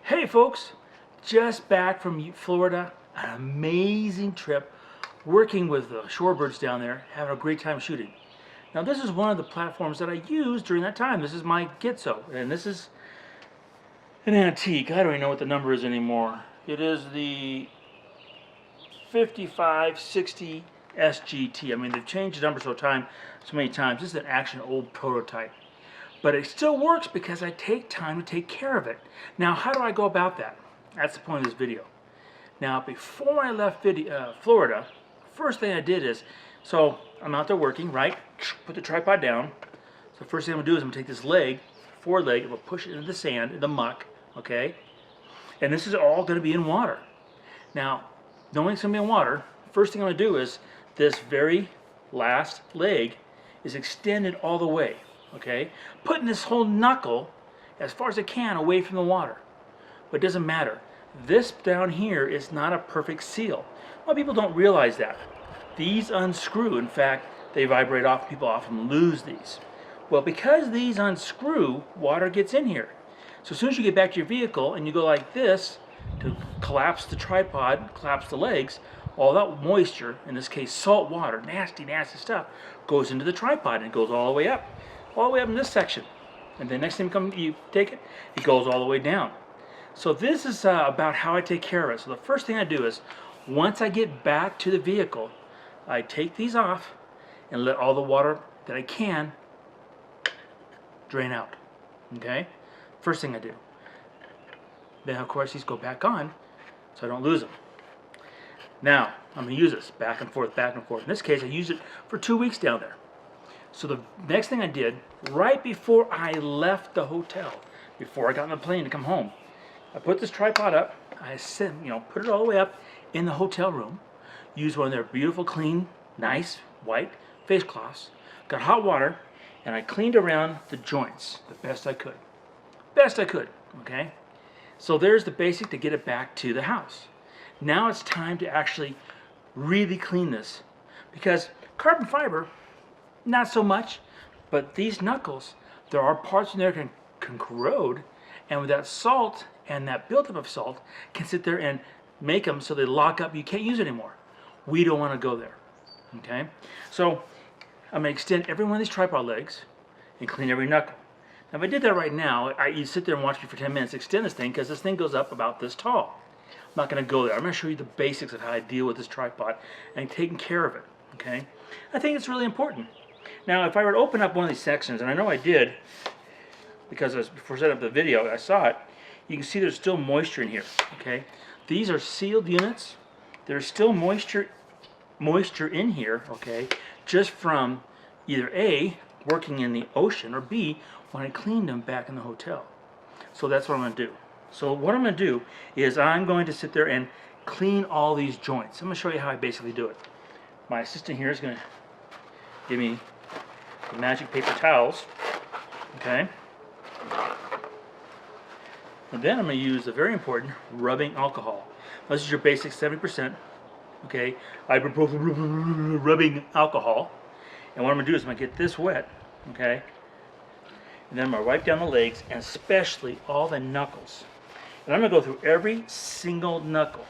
Hey folks, just back from Florida, an amazing trip, working with the shorebirds down there, having a great time shooting. Now this is one of the platforms that I used during that time. This is my Gitzo, and this is an antique. I don't even know what the number is anymore. It is the 5560 SGT. I mean, they've changed the number so many times. This is an actual old prototype. But it still works because I take time to take care of it. Now, how do I go about that? That's the point of this video. Now, before I left Florida, first thing I did is, so I'm out there working, right? Put the tripod down. So first thing I'm gonna do is I'm gonna take this leg, forward leg, I'm gonna push it into the sand, in the muck, okay? And this is all gonna be in water. Now, knowing it's gonna be in water, first thing I'm gonna do is this very last leg is extended all the way. Okay, putting this whole knuckle as far as I can away from the water. But it doesn't matter. This down here is not a perfect seal. A lot of people don't realize that. These unscrew. In fact, they vibrate off. People often lose these. Well, because these unscrew, water gets in here. So as soon as you get back to your vehicle and you go like this to collapse the tripod, collapse the legs, all that moisture, in this case salt water, nasty, nasty stuff, goes into the tripod and it goes all the way up in this section, and the next time you take it, it goes all the way down. So this is about how I take care of it. So the first thing I do is, once I get back to the vehicle, I take these off and let all the water that I can drain out. Okay, first thing I do. Then of course these go back on so I don't lose them. Now I'm going to use this back and forth, back and forth. In this case I used it for 2 weeks down there. So the next thing I did, right before I left the hotel, before I got on the plane to come home, I put this tripod up. I said, put it all the way up in the hotel room. Used one of their beautiful, clean, nice, white face cloths. Got hot water, and I cleaned around the joints the best I could. Best I could, okay? So there's the basic to get it back to the house. Now it's time to actually really clean this, because carbon fiber, not so much, but these knuckles, there are parts in there that can corrode, and with that salt and that buildup of salt can sit there and make them so they lock up. You can't use it anymore. We don't want to go there. Okay, so I'm gonna extend every one of these tripod legs and clean every knuckle. Now, if I did that right now, you'd sit there and watch me for 10 minutes extend this thing, because this thing goes up about this tall. I'm not going to go there. I'm going to show you the basics of how I deal with this tripod and taking care of it. Okay, I think it's really important. Now, if I were to open up one of these sections, and I know I did, because before I set up the video, I saw it, you can see there's still moisture in here, okay? These are sealed units. There's still moisture in here, okay, just from either A, working in the ocean, or B, when I cleaned them back in the hotel. So that's what I'm going to do. So what I'm going to do is I'm going to sit there and clean all these joints. I'm going to show you how I basically do it. My assistant here is going to give me the magic paper towels, okay? And then I'm going to use the very important rubbing alcohol. This is your basic 70%, okay? Ibuprofen rubbing alcohol. And what I'm going to do is I'm going to get this wet, okay? And then I'm going to wipe down the legs, and especially all the knuckles. And I'm going to go through every single knuckle.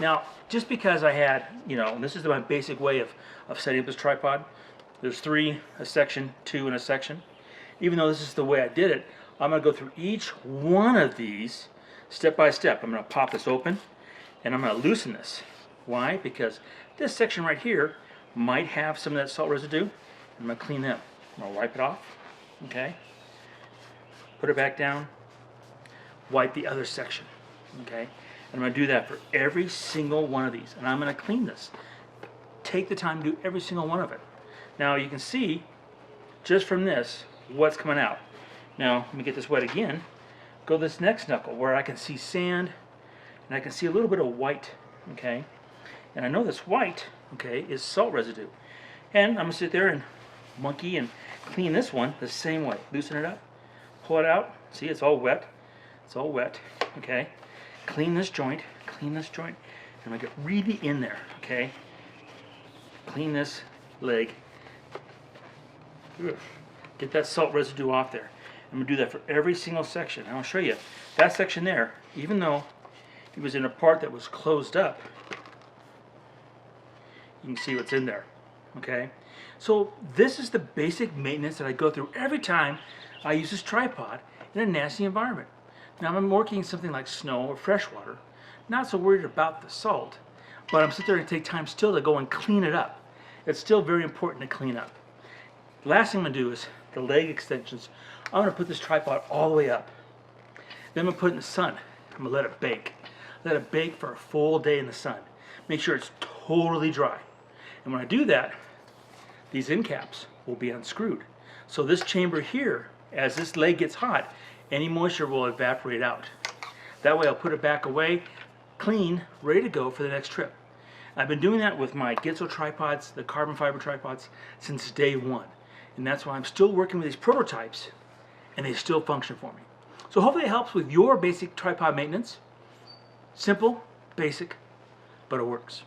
Now, just because I had, and this is my basic way of setting up this tripod. There's 3 a section, 2 in a section. Even though this is the way I did it, I'm going to go through each one of these step by step. I'm going to pop this open, and I'm going to loosen this. Why? Because this section right here might have some of that salt residue. I'm going to clean them. I'm going to wipe it off, okay? Put it back down. Wipe the other section, okay? And I'm going to do that for every single one of these. And I'm going to clean this. Take the time to do every single one of it. Now you can see, just from this, what's coming out. Now, let me get this wet again. Go to this next knuckle where I can see sand, and I can see a little bit of white, okay? And I know this white, okay, is salt residue. And I'm going to sit there and monkey and clean this one the same way. Loosen it up, pull it out. See, it's all wet. It's all wet, okay? Clean this joint, clean this joint. I'm going to get really in there, okay? Clean this leg. Get that salt residue off there. I'm going to do that for every single section. And I'll show you. That section there, even though it was in a part that was closed up, you can see what's in there. Okay? So this is the basic maintenance that I go through every time I use this tripod in a nasty environment. Now I'm working something like snow or freshwater, not so worried about the salt, but I'm sitting there and take time still to go and clean it up. It's still very important to clean up. The last thing I'm going to do is the leg extensions. I'm going to put this tripod all the way up. Then I'm going to put it in the sun. I'm going to let it bake. Let it bake for a full day in the sun. Make sure it's totally dry. And when I do that, these end caps will be unscrewed. So this chamber here, as this leg gets hot, any moisture will evaporate out. That way I'll put it back away, clean, ready to go for the next trip. I've been doing that with my Gitzo tripods, the carbon fiber tripods, since day one. And that's why I'm still working with these prototypes, and they still function for me. So hopefully it helps with your basic tripod maintenance. Simple, basic, but it works.